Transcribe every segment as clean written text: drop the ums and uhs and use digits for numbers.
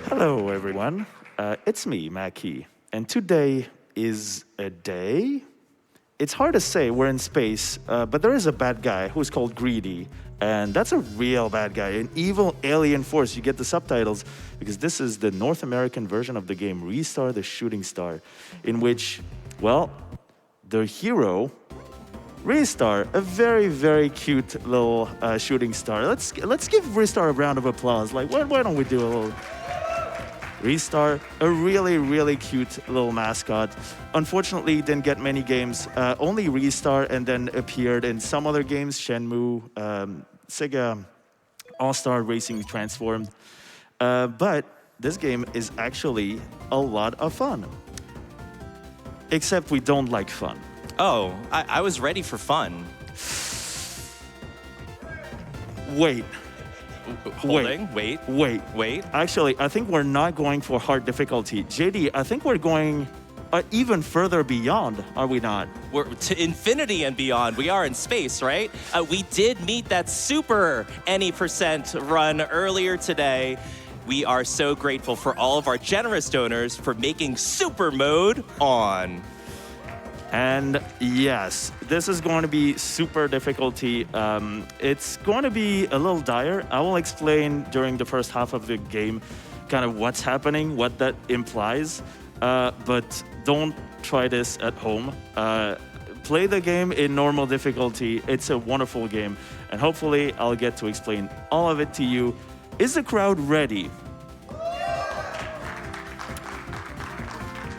Hello, everyone. It's me, Mackie, and today is a day. It's hard to say, we're in space, but there is a bad guy who's called Greedy, and that's a real bad guy, an evil alien force. You get the subtitles because this is the North American version of the game, Ristar the Shooting Star, in which, well, the hero, Ristar, a very, very cute little shooting star. Let's give Ristar a round of applause. Like, why don't we do a little... Ristar, a really, really cute little mascot. Unfortunately, didn't get many games. Only Ristar, and then appeared in some other games, Shenmue, Sega All-Star Racing Transformed. But this game is actually a lot of fun. Except we don't like fun. Oh, I was ready for fun. Wait. Wait. Actually, I think we're not going for hard difficulty. JD, I think we're going even further beyond, are we not? We're to infinity and beyond. We are in space, right? We did meet that super any % run earlier today. We are so grateful for all of our generous donors for making super mode on. And yes, this is going to be super difficulty. It's going to be a little dire. I will explain during the first half of the game kind of what's happening, what that implies. But don't try this at home. Play the game in normal difficulty. It's a wonderful game. And hopefully I'll get to explain all of it to you. Is the crowd ready?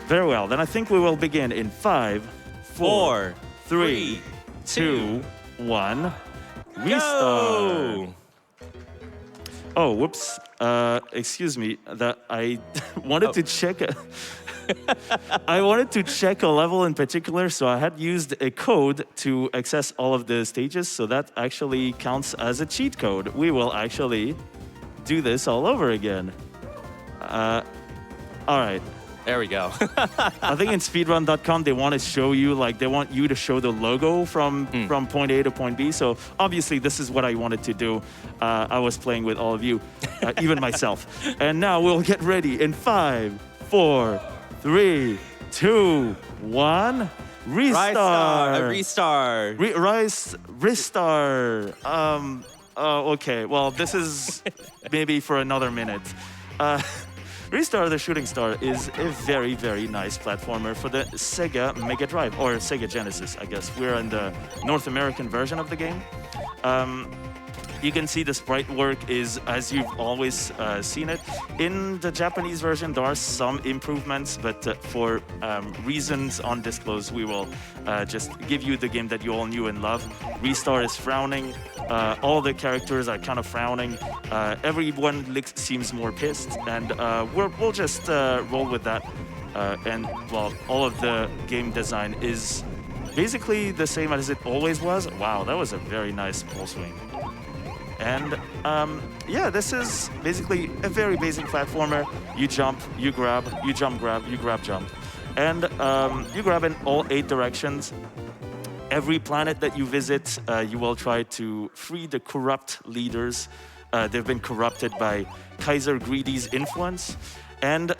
Very well, then I think we will begin in 5, 4, 3, 2, 1. Restart. Oh, whoops. Excuse me. That I wanted to check. I wanted to check a level in particular, so I had used a code to access all of the stages. So that actually counts as a cheat code. We will actually do this all over again. All right. There we go. I think in speedrun.com, they want to show you, like, they want you to show the logo from point A to point B. So obviously, this is what I wanted to do. I was playing with all of you, even myself. And now we'll get ready in 5, 4, 3, 2, 1. Restart. Restart. Ristar. Okay. Well, this is maybe for another minute. Ristar the Shooting Star is a very, very nice platformer for the Sega Mega Drive, or Sega Genesis, I guess. We're in the North American version of the game. You can see the sprite work is as you've always seen it. In the Japanese version, there are some improvements, but for reasons undisclosed, we will just give you the game that you all knew and love. Ristar is frowning. All the characters are kind of frowning. Everyone seems more pissed, and we'll just roll with that. And well, all of the game design is basically the same as it always was. Wow, that was a very nice pull swing. And yeah, this is basically a very basic platformer. You jump, you grab, you jump, grab, you grab, jump. And you grab in all 8 directions. Every planet that you visit, you will try to free the corrupt leaders. They've been corrupted by Kaiser Greedy's influence. And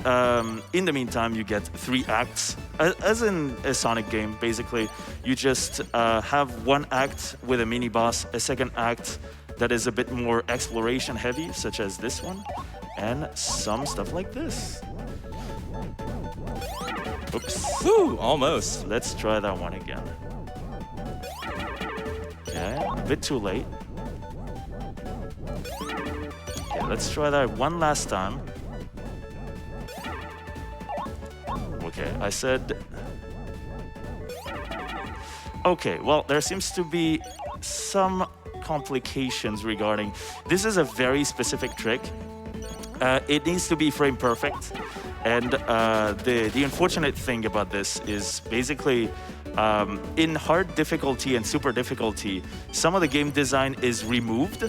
in the meantime, you get 3 acts. As in a Sonic game, basically, you just have 1 act with a mini-boss, a 2nd act that is a bit more exploration heavy, such as this one, and some stuff like this. Oops. Woo, almost. Let's try that one again. Okay, a bit too late. Okay, let's try that one last time. Okay, I said... Okay, well, there seems to be some complications regarding... This is a very specific trick. It needs to be frame perfect. And the unfortunate thing about this is basically in hard difficulty and super difficulty, some of the game design is removed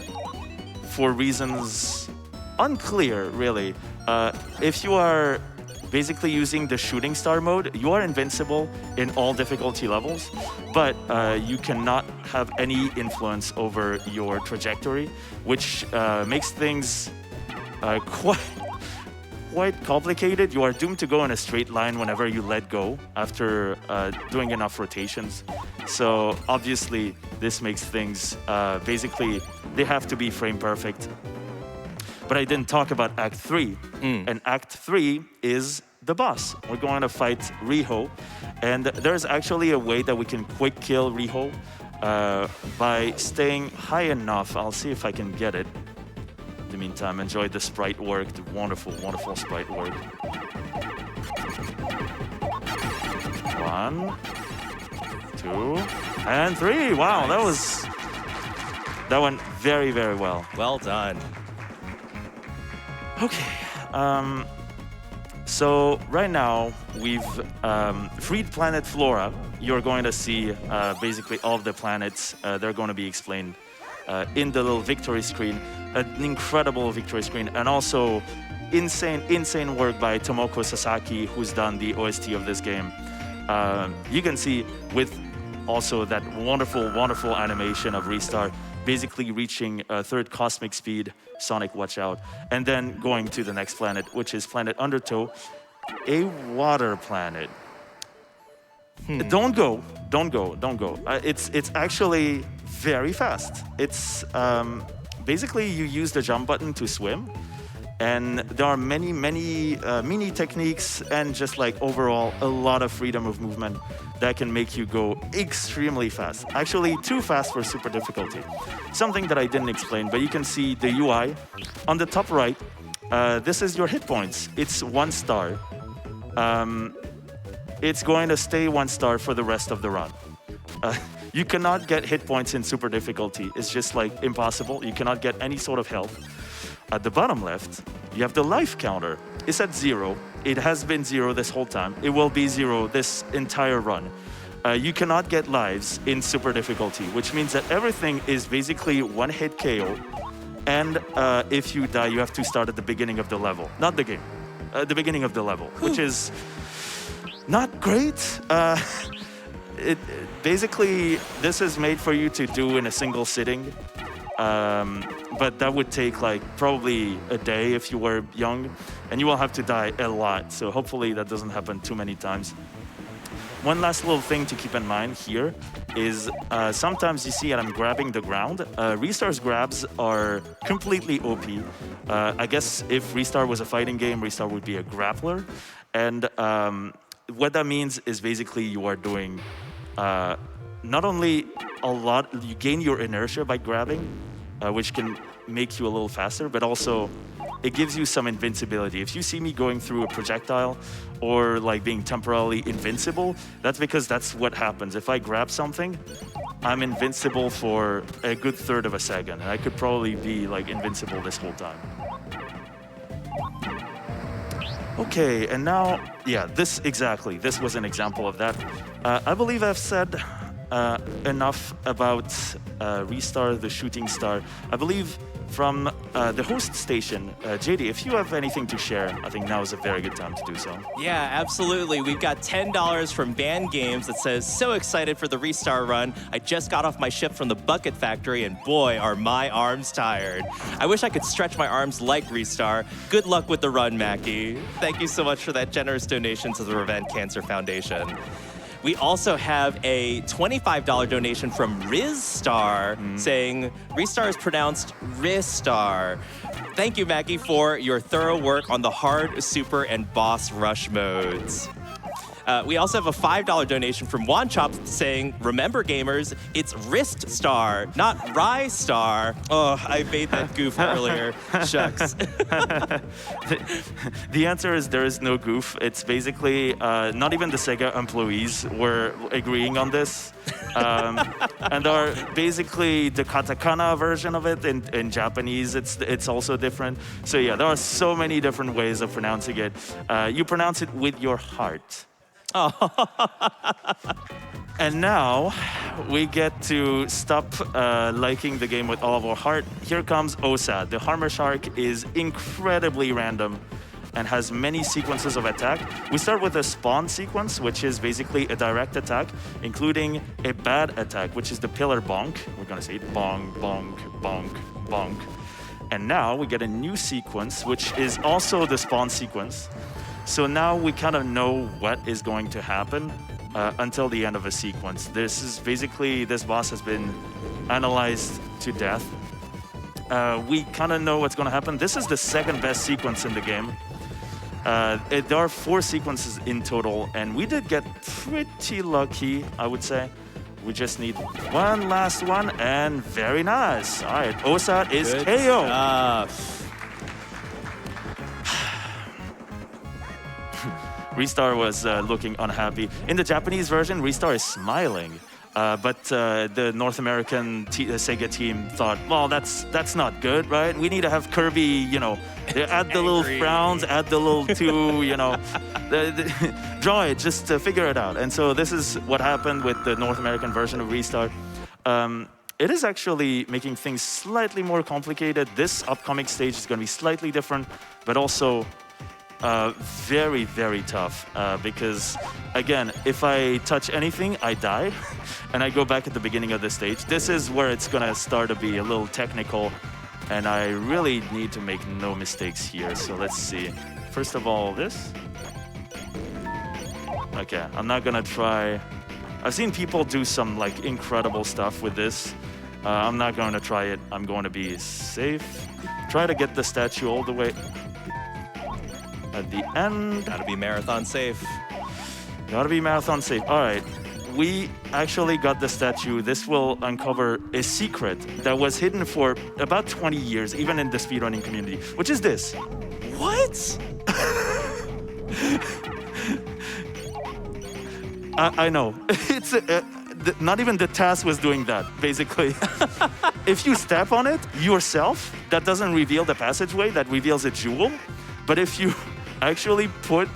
for reasons unclear, really. If you are basically using the shooting star mode, you are invincible in all difficulty levels, but you cannot have any influence over your trajectory, which makes things quite complicated. You are doomed to go in a straight line whenever you let go after doing enough rotations. So obviously, this makes things basically, they have to be frame perfect. But I didn't talk about Act 3. And Act 3 is the boss. We're going to fight Riho. And there's actually a way that we can quick kill Riho by staying high enough. I'll see if I can get it. In the meantime, enjoy the sprite work, the wonderful, wonderful sprite work. 1, 2, and 3. Wow, that went very, very well. Well done. Okay. So right now we've freed planet Flora. You're going to see basically all of the planets. They're going to be explained in the little victory screen. An incredible victory screen, and also insane work by Tomoko Sasaki, who's done the OST of this game. You can see with also that wonderful animation of Ristar basically reaching third cosmic speed. Sonic, watch out. And then going to the next planet, which is planet Undertow, a water planet. Don't go. It's actually very fast. It's basically you use the jump button to swim, and there are many mini techniques and just like overall a lot of freedom of movement that can make you go extremely fast. Actually, too fast for super difficulty. Something that I didn't explain, but you can see the UI on the top right. This is your hit points. It's 1 star. It's going to stay 1 star for the rest of the run. You cannot get hit points in super difficulty. It's just like impossible. You cannot get any sort of health. At the bottom left, you have the life counter. It's at 0. It has been 0 this whole time. It will be 0 this entire run. You cannot get lives in super difficulty, which means that everything is basically 1-hit KO. And if you die, you have to start at the beginning of the level. Not the game. The beginning of the level, which is not great. Basically, this is made for you to do in a single sitting. But that would take like probably a day if you were young, and you will have to die a lot. So hopefully that doesn't happen too many times. One last little thing to keep in mind here is sometimes you see that I'm grabbing the ground. Ristar's grabs are completely OP. I guess if Ristar was a fighting game, Ristar would be a grappler. And what that means is basically you are doing not only a lot, you gain your inertia by grabbing, which can make you a little faster, but also it gives you some invincibility. If you see me going through a projectile or like being temporarily invincible, that's because that's what happens. If I grab something, I'm invincible for a good third of a second, and I could probably be like invincible this whole time. Okay, and now, yeah, this was an example of that. I believe I've said enough about Ristar, the shooting star. I believe from the host station, JD, if you have anything to share, I think now is a very good time to do so. Yeah, absolutely. We've got $10 from Band Games that says, so excited for the Ristar run. I just got off my ship from the Bucket Factory, and boy, are my arms tired. I wish I could stretch my arms like Ristar. Good luck with the run, Mackie. Thank you so much for that generous donation to the Prevent Cancer Foundation. We also have a $25 donation from Ristar saying, Ristar is pronounced Ristar. Thank you, Mackie, for your thorough work on the hard, super, and boss rush modes. We also have a $5 donation from Wanchop saying, remember gamers, it's Ristar, not Ristar. Oh, I made that goof earlier. Shucks. The answer is there is no goof. It's basically, not even the Sega employees were agreeing on this. And are basically the katakana version of it in Japanese, it's also different. So yeah, there are so many different ways of pronouncing it. You pronounce it with your heart. And now we get to stop liking the game with all of our heart. Here comes Osa. The Hammer Shark is incredibly random and has many sequences of attack. We start with a spawn sequence, which is basically a direct attack, including a bad attack, which is the pillar bonk. We're gonna say bonk, bonk, bonk, bonk. And now we get a new sequence, which is also the spawn sequence. So now we kind of know what is going to happen until the end of a sequence. This is basically, this boss has been analyzed to death. We kind of know what's going to happen. This is the second best sequence in the game. There are 4 sequences in total, and we did get pretty lucky, I would say. We just need one last one, and very nice. All right, Osa is Good KO. stuff. Ristar was looking unhappy. In the Japanese version, Ristar is smiling. But the North American Sega team thought, well, that's not good, right? We need to have Kirby, you know, add the little frowns, add the little two, you know, draw it just to figure it out. And so this is what happened with the North American version of Ristar. It is actually making things slightly more complicated. This upcoming stage is going to be slightly different, but also very, very tough because, again, if I touch anything, I die, and I go back at the beginning of the stage. This is where it's gonna start to be a little technical, and I really need to make no mistakes here. So let's see. First of all, this. Okay, I'm not gonna try. I've seen people do some like incredible stuff with this. I'm not going to try it. I'm going to be safe. Try to get the statue all the way at the end. Gotta be marathon safe. Gotta be marathon safe. All right. We actually got the statue. This will uncover a secret that was hidden for about 20 years, even in the speedrunning community, which is this. What? I know. It's not even the task was doing that, basically. If you step on it yourself, that doesn't reveal the passageway, that reveals a jewel. But if you actually put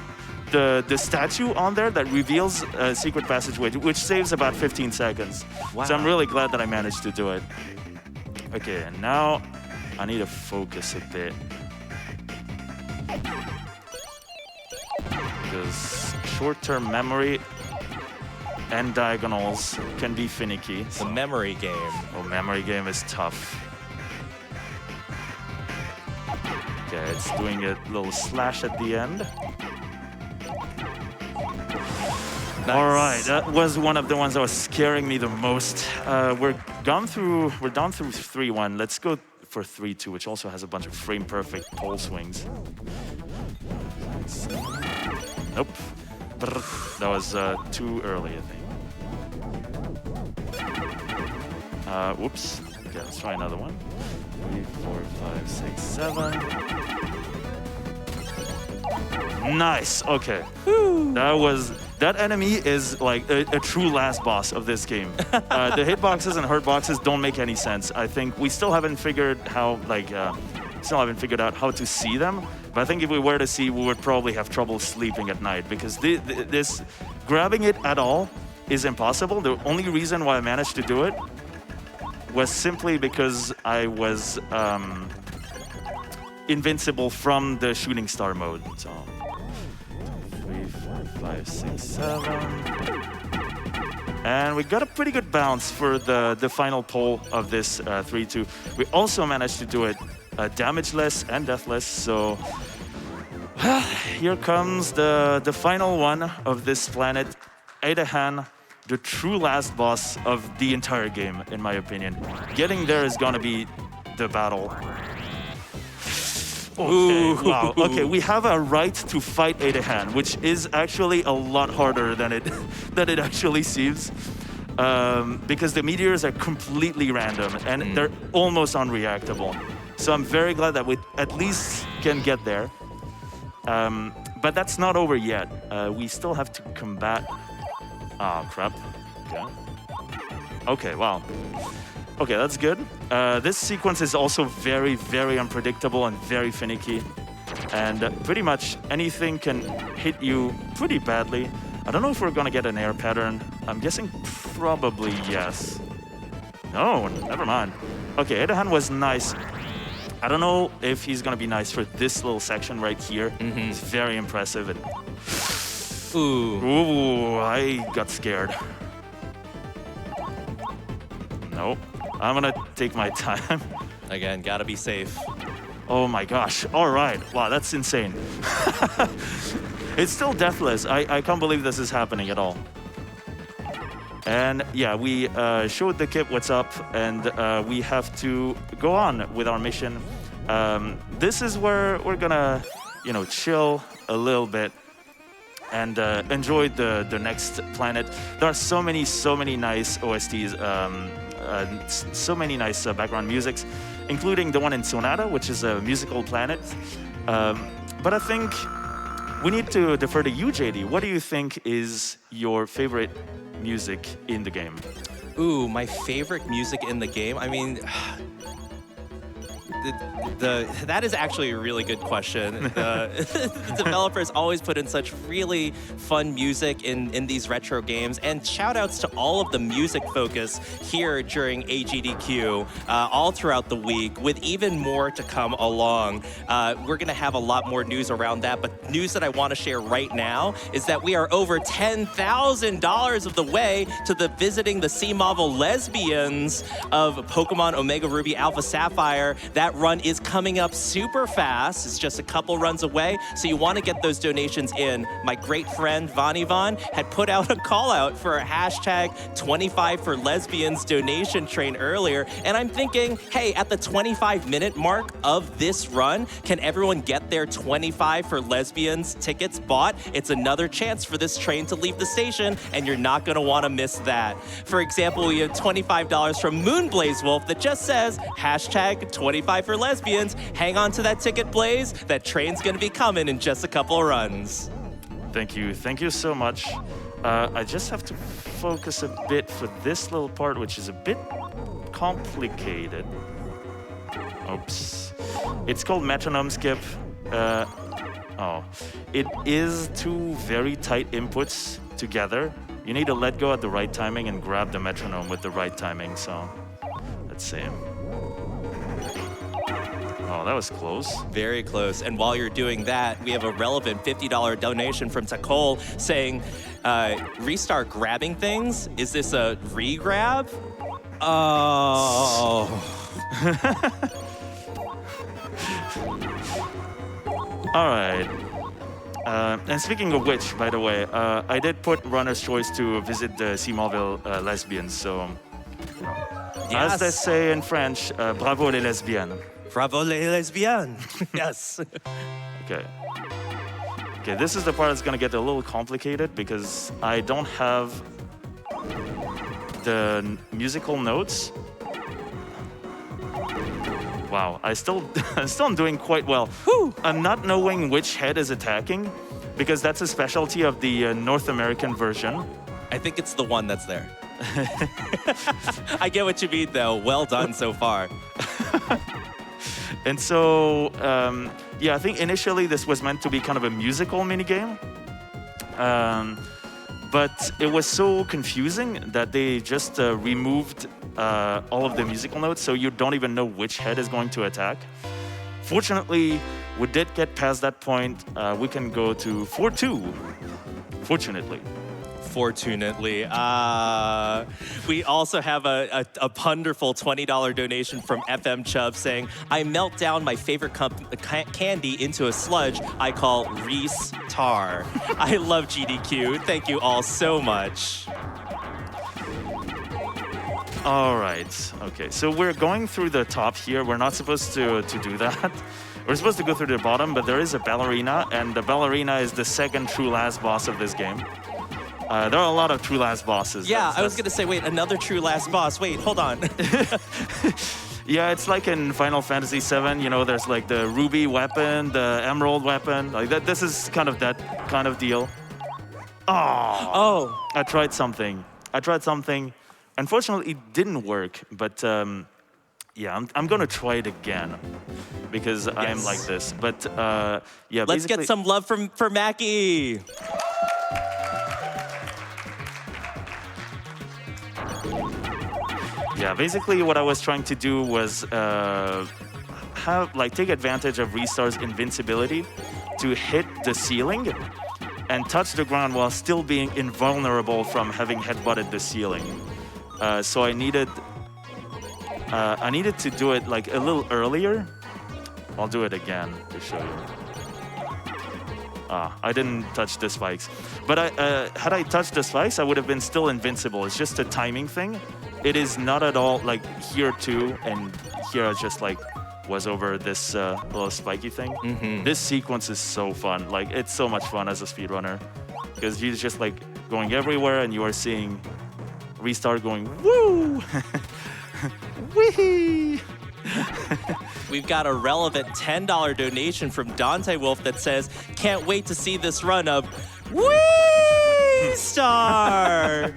the statue on there, that reveals a secret passageway, which saves about 15 seconds. Wow. So I'm really glad that I managed to do it. Okay, and now I need to focus a bit. Because short-term memory and diagonals can be finicky. The memory game. Oh, memory game is tough. Okay, it's doing a little slash at the end. Nice. All right, that was one of the ones that was scaring me the most. We're down through 3-1. Let's go for 3-2, which also has a bunch of frame perfect pole swings. Nope. That was too early, I think. Whoops. Okay, let's try another one. 3, 4, 5, 6, 7. Nice. Okay. Woo. That enemy is like a true last boss of this game. The hitboxes and hurt boxes don't make any sense. I think we still haven't figured out how to see them. But I think if we were to see, we would probably have trouble sleeping at night because this grabbing it at all is impossible. The only reason why I managed to do it was simply because I was invincible from the shooting star mode. So 3, 4, 5, 6, 7. And we got a pretty good bounce for the final pole of this 3-2. We also managed to do it damageless and deathless. So here comes the final one of this planet, Adahan, the true last boss of the entire game, in my opinion. Getting there is gonna be the battle. Okay, wow. Okay, we have a right to fight Adahan, which is actually a lot harder than it actually seems. Because the meteors are completely random and they're almost unreactable. So I'm very glad that we at least can get there. But that's not over yet. We still have to combat. Oh, crap. Okay. Okay, wow. Okay, that's good. This sequence is also very, very unpredictable and very finicky. And pretty much anything can hit you pretty badly. I don't know if we're gonna get an air pattern. I'm guessing probably yes. No, never mind. Okay, Adahan was nice. I don't know if he's gonna be nice for this little section right here. It's very impressive. And ooh, I got scared. Nope. I'm gonna take my time. Again, gotta be safe. Oh my gosh. All right. Wow, that's insane. It's still deathless. I can't believe this is happening at all. And yeah, we showed the kid what's up, and we have to go on with our mission. This is where we're gonna, chill a little bit and enjoy the next planet. There are so many nice OSTs, so many nice background musics, including the one in Sonata, which is a musical planet. But I think we need to defer to you, JD. What do you think is your favorite music in the game? Ooh, my favorite music in the game? I mean, that is actually a really good question. The developers always put in such really fun music in these retro games, and shout outs to all of the music focus here during AGDQ all throughout the week, with even more to come along. We're gonna have a lot more news around that, but news that I wanna share right now is that we are over $10,000 of the way to the visiting the C-Marvel lesbians of Pokemon Omega Ruby Alpha Sapphire. That run is coming up super fast. It's just a couple runs away, so you want to get those donations in. My great friend Von Yvonne had put out a call out for a hashtag 25 for lesbians donation train earlier, and I'm thinking, hey, at the 25-minute mark of this run, can everyone get their 25 for lesbians tickets bought? It's another chance for this train to leave the station, and you're not going to want to miss that. For example, we have $25 from Moonblaze Wolf that just says hashtag 25 for lesbians. Hang on to that ticket, Blaze. That train's gonna be coming in just a couple of runs. Thank you so much. I just have to focus a bit for this little part, which is a bit complicated. Oops. It's called metronome skip. It is two very tight inputs together. You need to let go at the right timing and grab the metronome with the right timing, so let's see. Oh, that was close. Very close. And while you're doing that, we have a relevant $50 donation from Takol saying, Ristar grabbing things? Is this a re-grab? Oh. All right. And speaking of which, by the way, I did put runner's choice to visit the C-Marvel lesbians, so Yes. as they say in French, bravo les lesbiennes. Bravo les lesbiennes. Yes. Okay, this is the part that's gonna get a little complicated because I don't have the musical notes. Wow, I'm still doing quite well. Whew. I'm not knowing which head is attacking because that's a specialty of the North American version. I think it's the one that's there. I get what you mean, though. Well done so far. And so, yeah, I think initially this was meant to be kind of a musical minigame. But it was so confusing that they just removed all of the musical notes, so you don't even know which head is going to attack. Fortunately, we did get past that point. We can go to 4-2, fortunately. Fortunately. We also have a wonderful $20 donation from FM Chubb saying, I melt down my favorite candy into a sludge I call Ristar. I love GDQ. Thank you all so much. All right. Okay, so we're going through the top here. We're not supposed to do that. We're supposed to go through the bottom, but there is a ballerina, and the ballerina is the second true last boss of this game. There are a lot of true last bosses. Yeah, I was gonna say, wait, another true last boss. Wait, hold on. Yeah, it's like in Final Fantasy VII, there's like the ruby weapon, the emerald weapon. Like that. This is kind of that kind of deal. Oh. I tried something. Unfortunately, it didn't work, but yeah, I'm gonna try it again because I am like this. But yeah, let's get some love for Mackie. Yeah, basically what I was trying to do was take advantage of Ristar's invincibility to hit the ceiling and touch the ground while still being invulnerable from having headbutted the ceiling. So I needed I needed to do it like a little earlier. I'll do it again to show you. I didn't touch the spikes. But had I touched the spikes, I would have been still invincible. It's just a timing thing. It is not at all like here too, and here I just like was over this little spiky thing. This sequence is so fun. Like, it's so much fun as a speedrunner. Because he's just like going everywhere and you are seeing Ristar going, woo! Wee! We've got a relevant $10 donation from Dante Wolf that says, can't wait to see this run of Ristar!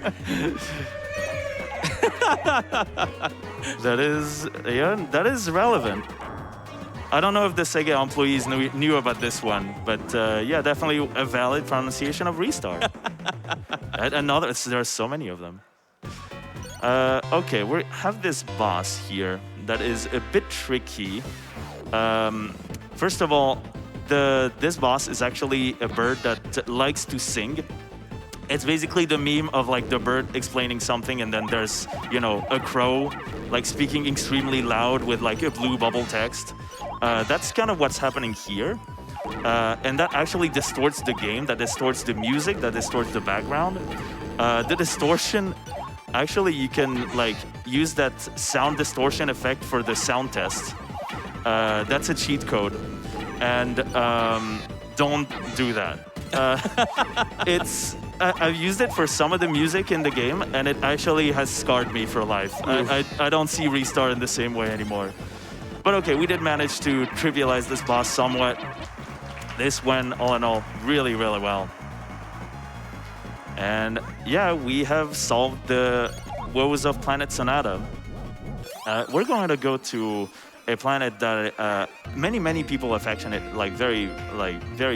That is relevant. I don't know if the Sega employees knew about this one, but yeah, definitely a valid pronunciation of Ristar. There are so many of them. Okay, we have this boss here that is a bit tricky. First of all, this boss is actually a bird that likes to sing. It's basically the meme of like the bird explaining something and then there's, you know, a crow like speaking extremely loud with like a blue bubble text. That's kind of what's happening here. And that actually distorts the game, that distorts the music, that distorts the background. The distortion, actually you can like use that sound distortion effect for the sound test. That's a cheat code. And don't do that. I've used it for some of the music in the game, and it actually has scarred me for life. I don't see Ristar in the same way anymore. But okay, we did manage to trivialize this boss somewhat. This went, all in all, really, really well. And yeah, we have solved the woes of Planet Sonata. We're going to go to a planet that many people affection it very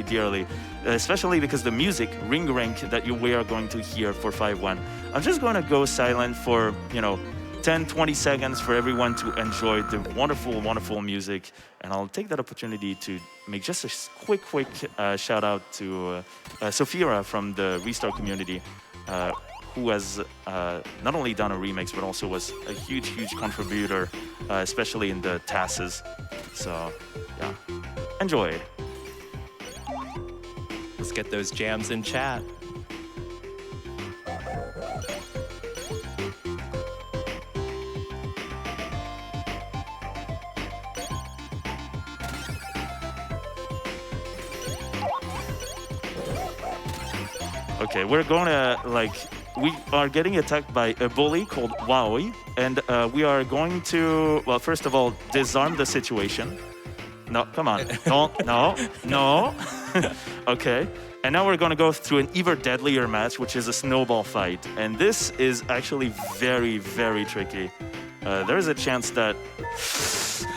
dearly, especially because the music ring rank that we are going to hear for 5-1. I'm just going to go silent for 10-20 seconds for everyone to enjoy the wonderful music, and I'll take that opportunity to make just a quick shout out to Sophia from the Ristar community, who has not only done a remix, but also was a huge contributor, especially in the TASes. So, yeah, enjoy. Let's get those jams in chat. Okay, we're gonna we are getting attacked by a bully called Waoi, and we are going to, well, first of all, disarm the situation. No, come on. No. Okay. And now we're going to go through an even deadlier match, which is a snowball fight. And this is actually very tricky. There's a chance that...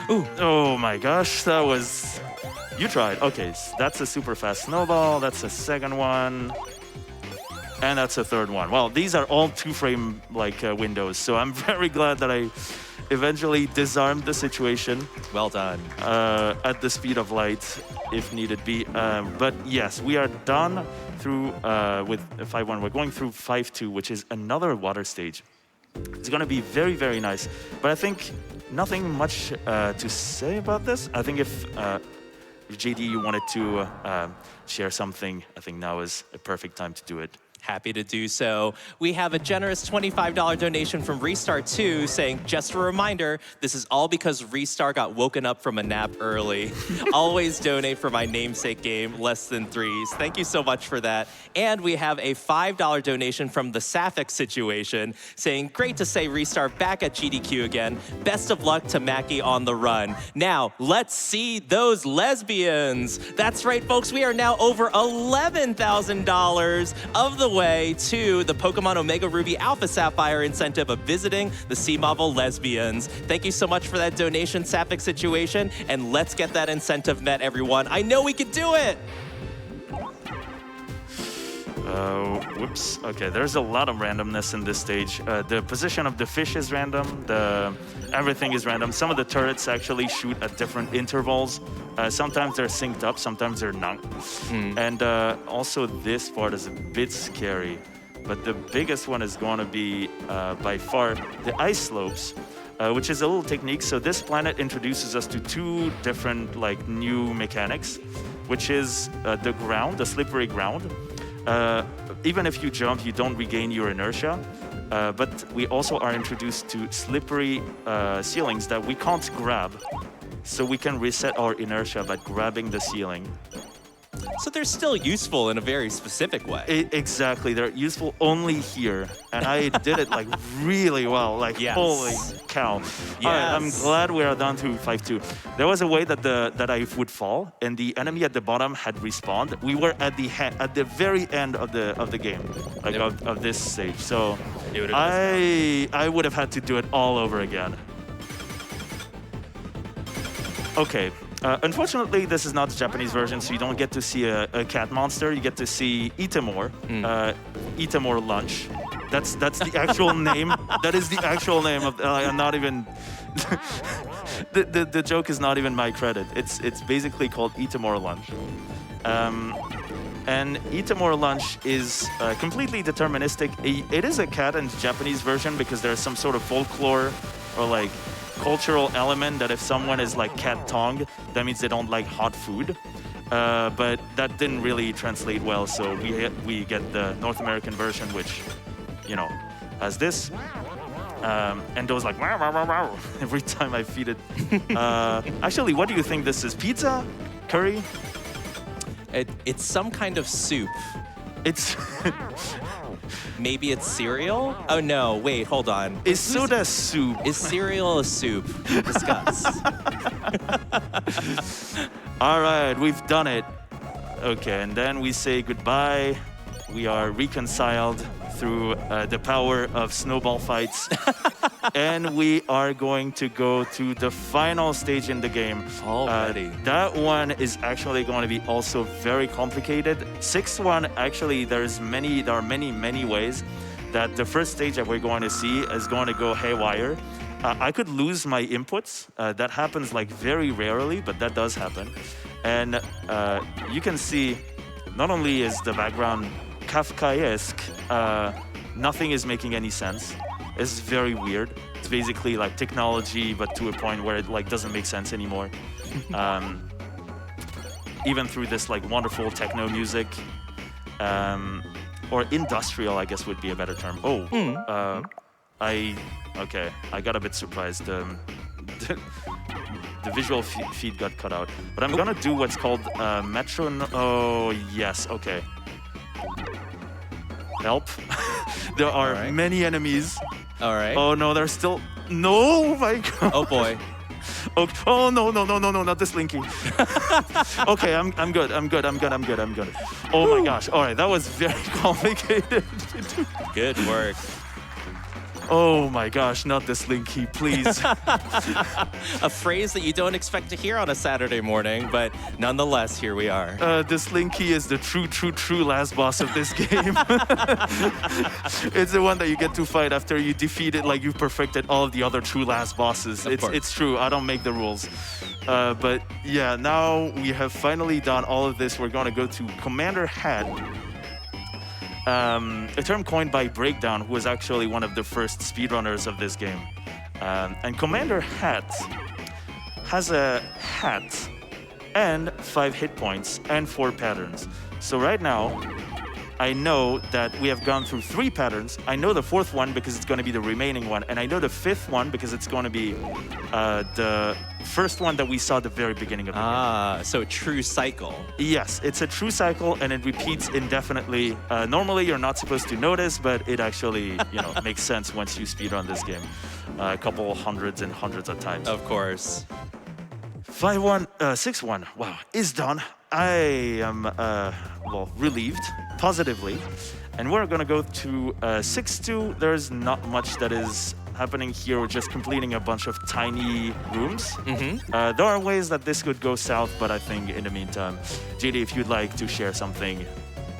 Ooh. Oh my gosh, that was... You tried. Okay, so that's a super fast snowball. That's a second one. And that's a third one. Well, these are all 2-frame windows, so I'm very glad that I eventually disarmed the situation. Well done. At the speed of light, if needed be. But yes, we are done through with 5-1. We're going through 5-2, which is another water stage. It's going to be very nice. But I think nothing much to say about this. I think if JD, you wanted to share something, I think now is a perfect time to do it. Happy to do so. We have a generous $25 donation from Ristar2 saying, just a reminder, this is all because Ristar got woken up from a nap early. Always donate for my namesake game, Less Than Threes. Thank you so much for that. And we have a $5 donation from the Sapphic Situation saying, great to say Ristar back at GDQ again. Best of luck to Mackie on the run. Now, let's see those lesbians. That's right, folks. We are now over $11,000 of the way to the Pokemon Omega Ruby Alpha Sapphire incentive of visiting the Sea Marvel lesbians. Thank you so much for that donation, Sapphic Situation, and let's get that incentive met, everyone. I know we can do it! Whoops. Okay, there's a lot of randomness in this stage. The position of the fish is random. Everything is random. Some of the turrets actually shoot at different intervals. Sometimes they're synced up, sometimes they're not. And also this part is a bit scary. But the biggest one is going to be, by far, the ice slopes. which is a little technique. So this planet introduces us to two different like new mechanics, which is the ground, the slippery ground. Even if you jump, you don't regain your inertia. But we also are introduced to slippery ceilings that we can't grab. So we can reset our inertia by grabbing the ceiling. So they're still useful in a very specific way. Exactly, they're useful only here. And I did it like really well, like holy cow. Yes. All right, I'm glad we are down to 5-2. There was a way that I would fall, and the enemy at the bottom had respawned. We were at the very end of the game, like of this stage. So I would have had to do it all over again. Okay. Unfortunately, this is not the Japanese version, so you don't get to see a cat monster. You get to see Itamor, Itamor lunch. That's the actual name. That is the actual name of. I'm not even. the joke is not even my credit. It's basically called Itamor lunch. And Itamor lunch is completely deterministic. It is a cat in the Japanese version because there's some sort of folklore or like cultural element that if someone is like cat tongue, that means they don't like hot food. But that didn't really translate well, so we get the North American version, which, you know, has this. And goes like wow, wow, wow, wow, every time I feed it. Actually, what do you think this is? Pizza? Curry? It's some kind of soup. It's Maybe it's cereal? Oh no, wait, hold on. Is soda soup? Is cereal a soup? Discuss. All right, we've done it. Okay, and then we say goodbye. We are reconciled through the power of snowball fights. And we are going to go to the final stage in the game. Already. That one is actually going to be also very complicated. Sixth one, actually, there are many ways that the first stage that we're going to see is going to go haywire. I could lose my inputs. That happens like very rarely, but that does happen. And you can see, not only is the background Kafkaesque, nothing is making any sense. It's very weird. It's basically like technology, but to a point where it like doesn't make sense anymore. Even through this like wonderful techno music, or industrial, I guess would be a better term. I got a bit surprised. The visual feed got cut out, but I'm gonna do what's called metronome. Oh yes, okay. Help. There are many enemies. All right. Oh no, there's still... No, my God. Oh boy. Okay. Oh no, not this Linky. Okay, I'm good. Oh my gosh. All right, that was very complicated. Good work. Oh my gosh, not this Linky, please. A phrase that you don't expect to hear on a Saturday morning, but nonetheless, here we are. This Linky is the true last boss of this game. It's the one that you get to fight after you defeat it, like you perfected all of the other true last bosses. It's true, I don't make the rules. But yeah, now we have finally done all of this. We're gonna go to Commander Hat. A term coined by Breakdown, who was actually one of the first speedrunners of this game. And Commander Hat has a hat and 5 hit points and 4 patterns. So right now, I know that we have gone through 3 patterns. I know the 4th one because it's going to be the remaining one. And I know the 5th one because it's going to be the first one that we saw at the very beginning of the game. So a true cycle. Yes, it's a true cycle and it repeats indefinitely. Normally you're not supposed to notice, but it actually makes sense once you speedrun this game a couple hundreds and hundreds of times. Of course. 5-1, 6-1, wow, is done. I am, relieved, positively. And we're gonna go to 6-2. There's not much that is happening here. We're just completing a bunch of tiny rooms. There are ways that this could go south, but I think in the meantime, JD, if you'd like to share something.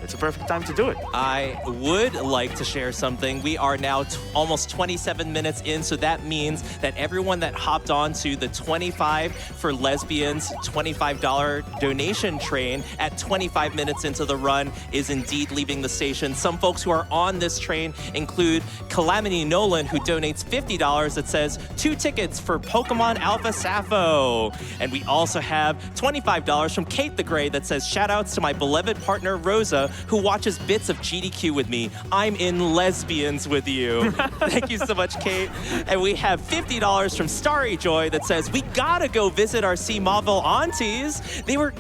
it's a perfect time to do it. I would like to share something. We are now almost 27 minutes in, so that means that everyone that hopped on to the 25 for lesbians $25 donation train at 25 minutes into the run is indeed leaving the station. Some folks who are on this train include Calamity Nolan, who donates $50 that says 2 tickets for Pokemon Alpha Sappho. And we also have $25 from Kate the Gray that says shout outs to my beloved partner Rosa, who watches bits of GDQ with me. I'm in lesbians with you. Thank you so much, Kate. And we have $50 from Starry Joy that says we gotta go visit our C Marvel aunties. They were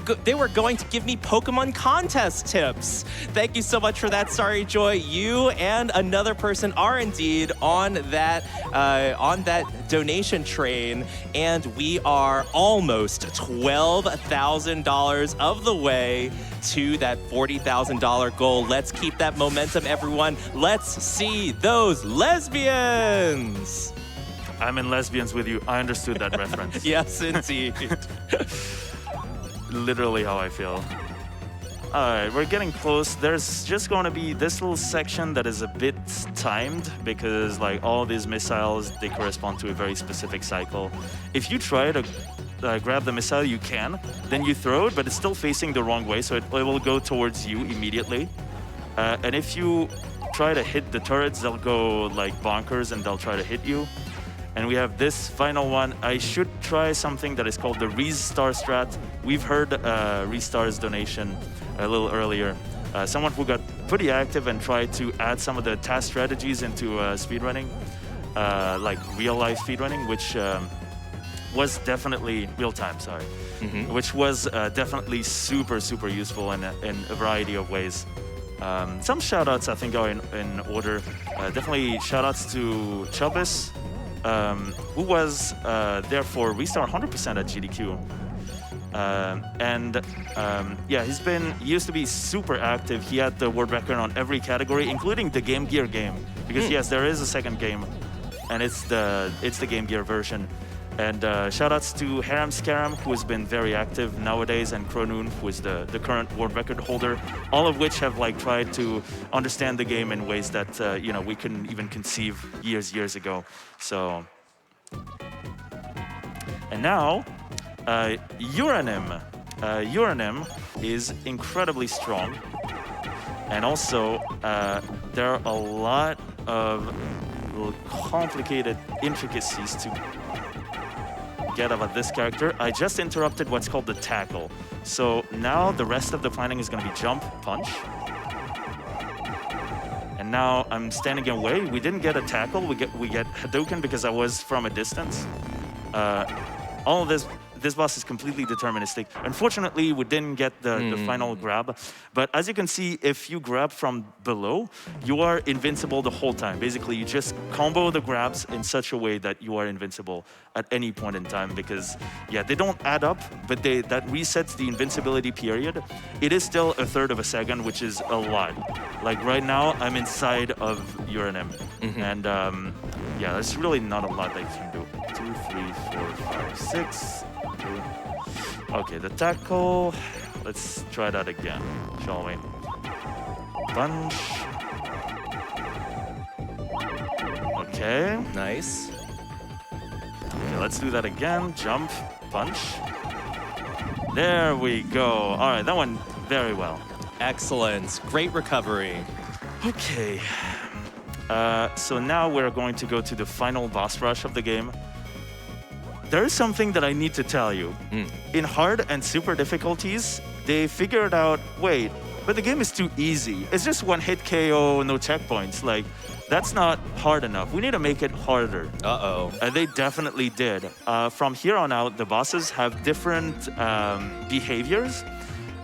going to give me Pokemon contest tips. Thank you so much for that, Starry Joy. You and another person are indeed on that donation train, and we are almost $12,000 of the way to that $40,000 goal. Let's keep that momentum, everyone. Let's see those lesbians. I'm in lesbians with you. I understood that reference. Yes, indeed. Literally how I feel. All right, we're getting close. There's just going to be this little section that is a bit timed because like all these missiles, they correspond to a very specific cycle. If you try to grab the missile, you can. Then you throw it, but it's still facing the wrong way, so it will go towards you immediately. And if you try to hit the turrets, they'll go like bonkers and they'll try to hit you. And we have this final one. I should try something that is called the Ristar strat. We've heard Ristar's donation a little earlier. Someone who got pretty active and tried to add some of the task strategies into speedrunning, like real-life speedrunning, which was definitely real-time, which was definitely super, super useful in a variety of ways. Some shout-outs, I think, are in order. Definitely shout-outs to Chubbis, who was there for Ristar 100% at GDQ. Yeah, he used to be super active. He had the world record on every category, including the Game Gear game. Because yes, there is a second game, and it's the Game Gear version. And shoutouts to Haram Scaram, who has been very active nowadays, and Kronoon, who is the current world record holder. All of which have like tried to understand the game in ways that we couldn't even conceive years ago. So, and now. Uranim. Uranim is incredibly strong, and also there are a lot of little complicated intricacies to get about this character. I just interrupted what's called the tackle, so now the rest of the planning is going to be jump, punch, and now I'm standing away. We didn't get a tackle. We get Hadouken because I was from a distance. All of this. This boss is completely deterministic. Unfortunately, we didn't get the final grab. But as you can see, if you grab from below, you are invincible the whole time. Basically, you just combo the grabs in such a way that you are invincible at any point in time. Because, yeah, they don't add up, but that resets the invincibility period. It is still a third of a second, which is a lot. Like right now, I'm inside of Uranim. And yeah, there's really not a lot that you can do. 2, 3, 4, 5, 6. Okay, the tackle. Let's try that again, shall we? Punch. Okay. Nice. Okay, let's do that again. Jump, punch. There we go. All right, that went very well. Excellent. Great recovery. Okay. So now we're going to go to the final boss rush of the game. There is something that I need to tell you. In hard and super difficulties, they figured out, wait, but the game is too easy. It's just one hit KO, no checkpoints. Like, that's not hard enough. We need to make it harder. Uh-oh. They definitely did. From here on out, the bosses have different behaviors.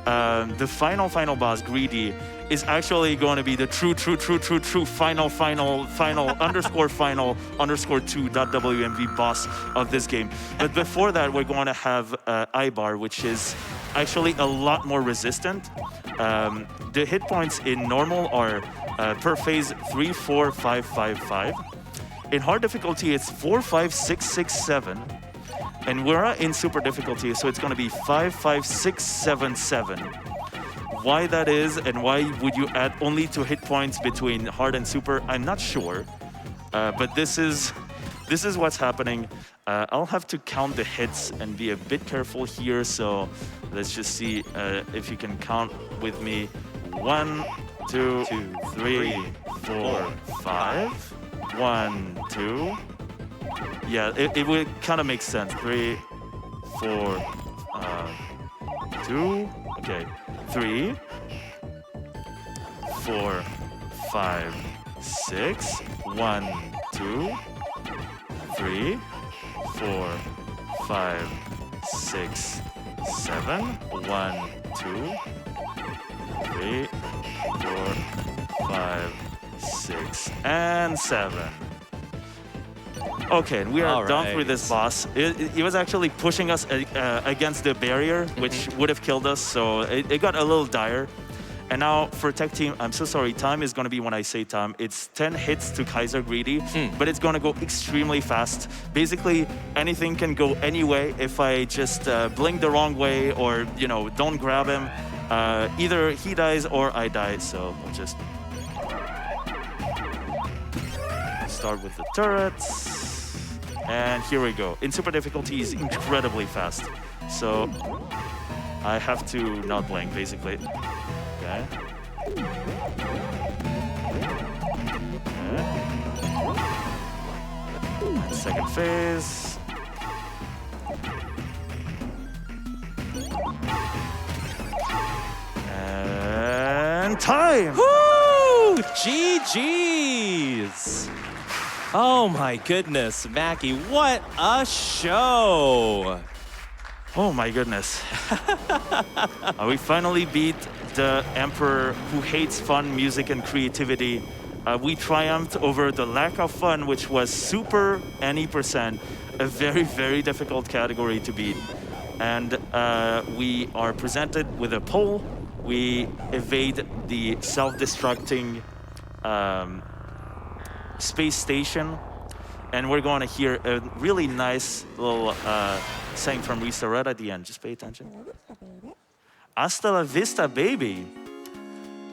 The final boss, Greedy, is actually going to be the true final _final_2.wmv boss of this game. But before that, we're going to have Ibar, which is actually a lot more resistant. The hit points in normal are per phase 3, 4, 5, 5, 5. In hard difficulty, it's 4, 5, 6, 6, 7. And we're in super difficulty, so it's going to be 5, 5, 6, 7, 7. Why that is and why would you add only 2 hit points between hard and super, I'm not sure. But this is what's happening. I'll have to count the hits and be a bit careful here. So let's just see if you can count with me. 1, 2, 3, 4, 5. 1, 2. Yeah, it would kind of make sense. 3, 4, 2. Okay, 3, 4, 5, 6. 1, 2, 3, 4, 5, 6, 7. 1, 2, 3, 4, 5, 6, and 7. Okay, and we are done through this boss. It was actually pushing us against the barrier, which would have killed us, so it got a little dire. And now for tech team, I'm so sorry, time is going to be when I say time. It's 10 hits to Kaiser Greedy, but it's going to go extremely fast. Basically, anything can go any way if I just blink the wrong way or, you know, don't grab him. Either he dies or I die, so we'll just start with the turrets. And here we go. In super difficulty, he's incredibly fast. So I have to not blink, basically. Okay. And second phase. And time! Woo! GG's! Oh my goodness, Mackie, what a show! Oh my goodness. We finally beat the Emperor who hates fun, music, and creativity. We triumphed over the lack of fun, which was super any %, a very, very difficult category to beat. And we are presented with a pole. We evade the self-destructing space station. And we're going to hear a really nice little saying from Ristar right at the end. Just pay attention. Hasta la vista, baby.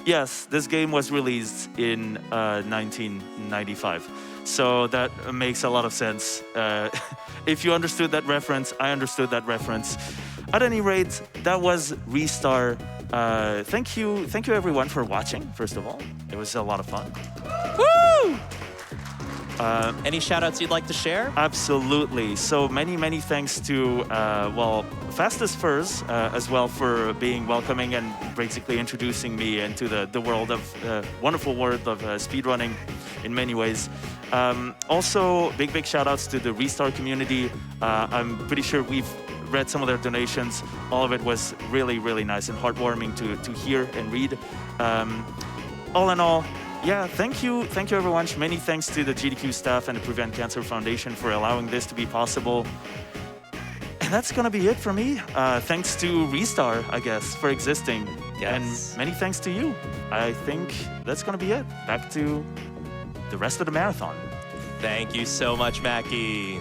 Yes, this game was released in 1995. So that makes a lot of sense. If you understood that reference, I understood that reference. At any rate, that was Ristar. Thank you everyone for watching, first of all. It was a lot of fun. Woo! Any shout-outs you'd like to share? Absolutely. So many thanks to, Fastest Furs as well for being welcoming and basically introducing me into the world of, wonderful world of speedrunning in many ways. Also, big shout-outs to the Ristar community. I'm pretty sure we've read some of their donations. All of it was really nice and heartwarming to hear and read. All in all, yeah, thank you everyone. Many thanks to the GDQ staff and the Prevent Cancer Foundation for allowing this to be possible. And that's gonna be it for me. Thanks to Ristar, I guess, for existing. Yes. And many thanks to you. I think that's gonna be it. Back to the rest of the marathon. Thank you so much, Mackie.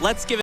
Let's give it